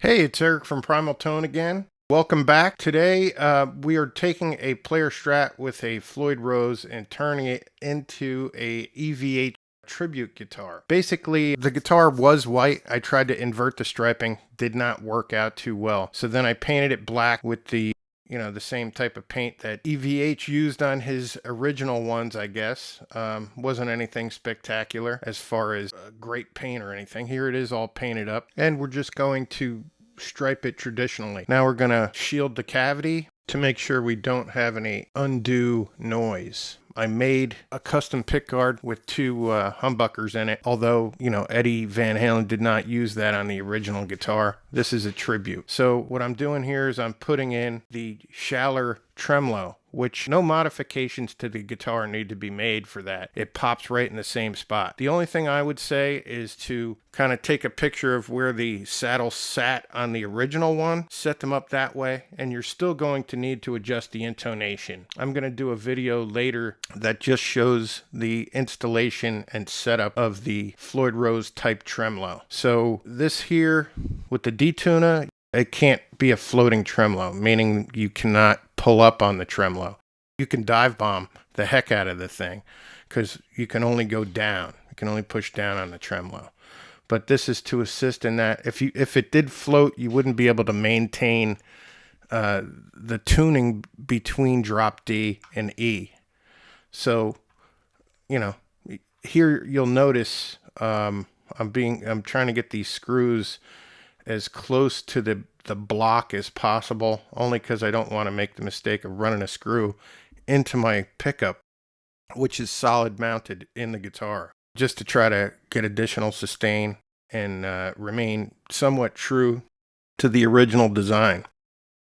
Hey, it's Eric from Primal Tone again. Welcome back. Today, we are taking a player Strat with a Floyd Rose and turning it into a EVH tribute guitar. Basically, the guitar was white. I tried to invert the striping, did not work out too well. So then I painted it black with the same type of paint that EVH used on his original ones, I guess. Wasn't anything spectacular as far as great paint or anything. Here it is all painted up, and we're just going to stripe it traditionally. Now we're going to shield the cavity to make sure we don't have any undue noise. I made a custom pickguard with two humbuckers in it, although, Eddie Van Halen did not use that on the original guitar. This is a tribute. So what I'm doing here is I'm putting in the Schaller tremolo, which no modifications to the guitar need to be made for that. It pops right in the same spot. The only thing I would say is to kind of take a picture of where the saddle sat on the original one, set them up that way, and you're still going to need to adjust the intonation. I'm going to do a video later that just shows the installation and setup of the Floyd Rose type tremolo. So this here with the D-Tuna, it can't be a floating tremolo, meaning you cannot pull up on the tremolo. You can dive bomb the heck out of the thing because you can only go down. You can only push down on the tremolo. But this is to assist in that. If it did float, you wouldn't be able to maintain the tuning between drop D and E. So, here you'll notice I'm trying to get these screws as close to the block as possible, only because I don't want to make the mistake of running a screw into my pickup, which is solid mounted in the guitar, just to try to get additional sustain and remain somewhat true to the original design.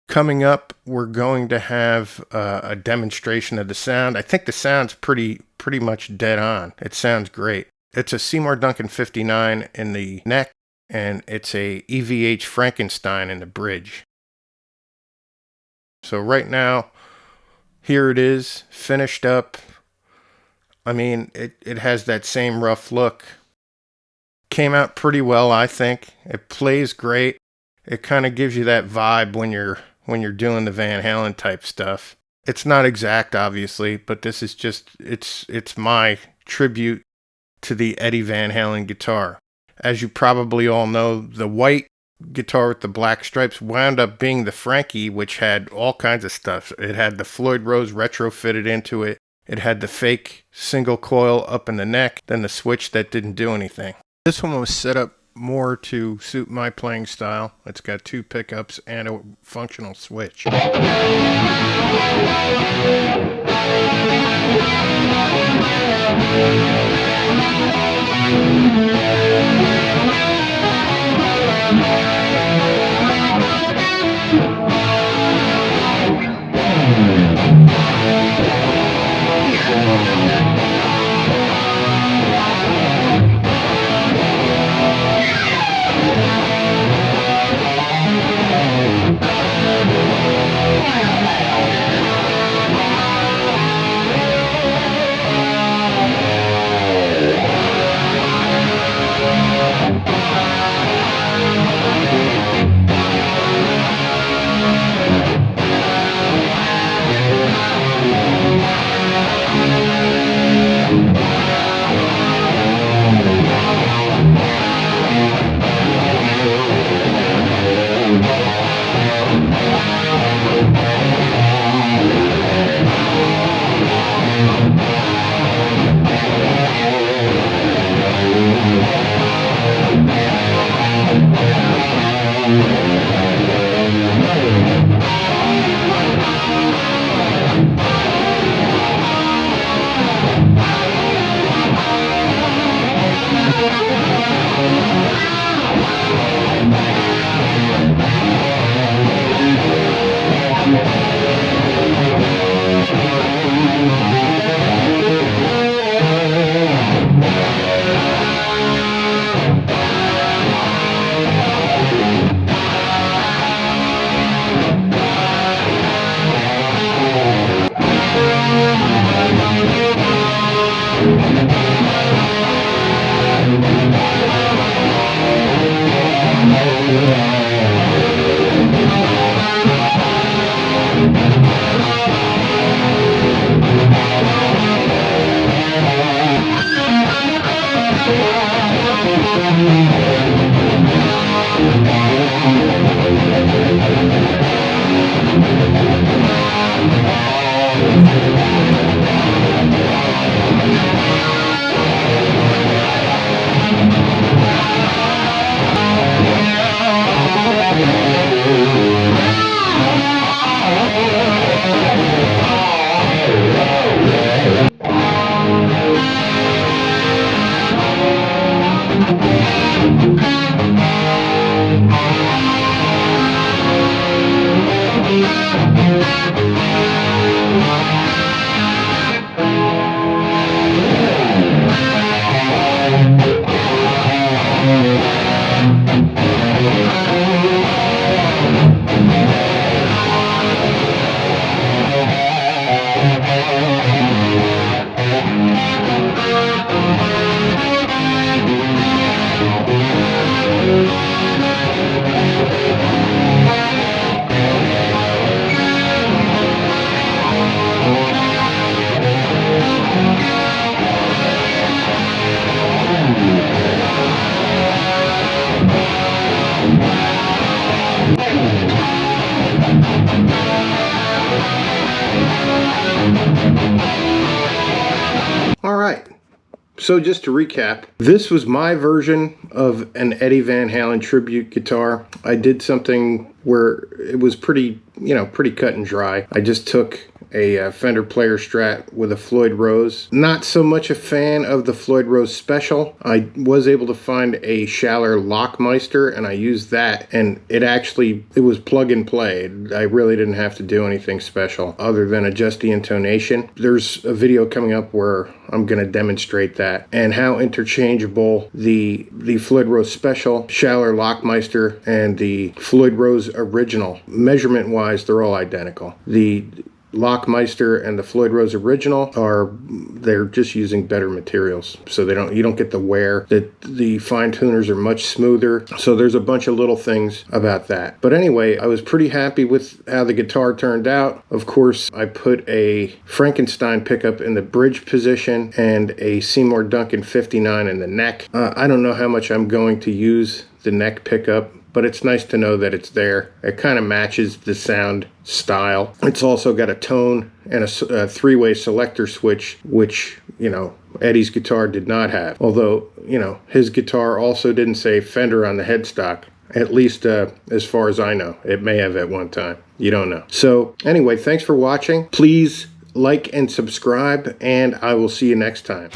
Coming up, we're going to have a demonstration of the sound. I think the sound's pretty much dead on. It sounds great. It's a Seymour Duncan 59 in the neck, and it's a EVH Frankenstein in the bridge. So right now, here it is, finished up. I mean, it has that same rough look. Came out pretty well, I think. It plays great. It kind of gives you that vibe when you're doing the Van Halen type stuff. It's not exact, obviously, but this is just, it's my tribute to the Eddie Van Halen guitar. As you probably all know, the white guitar with the black stripes wound up being the Frankie, which had all kinds of stuff. It had the Floyd Rose retrofitted into it. It had the fake single coil up in the neck, then the switch that didn't do anything. This one was set up more to suit my playing style. It's got two pickups and a functional switch. All right. So just to recap, this was my version of an Eddie Van Halen tribute guitar. I did something where it was pretty cut and dry. I just took a Fender Player Strat with a Floyd Rose. Not so much a fan of the Floyd Rose Special. I was able to find a Schaller Lockmeister, and I used that, and it was plug and play. I really didn't have to do anything special other than adjust the intonation. There's a video coming up where I'm going to demonstrate that and how interchangeable the Floyd Rose Special, Schaller Lockmeister, and the Floyd Rose Original, measurement wise, they're all identical. The Lockmeister and the Floyd Rose Original they're just using better materials, so you don't get the wear. The fine tuners are much smoother, so there's a bunch of little things about that. But anyway, I was pretty happy with how the guitar turned out. Of course, I put a Frankenstein pickup in the bridge position and a Seymour Duncan 59 in the neck. I don't know how much I'm going to use the neck pickup, but it's nice to know that it's there. It kind of matches the sound style. It's also got a tone and a three-way selector switch, which, Eddie's guitar did not have. Although, his guitar also didn't say Fender on the headstock. At least as far as I know. It may have at one time. You don't know. So anyway, thanks for watching. Please like and subscribe, and I will see you next time.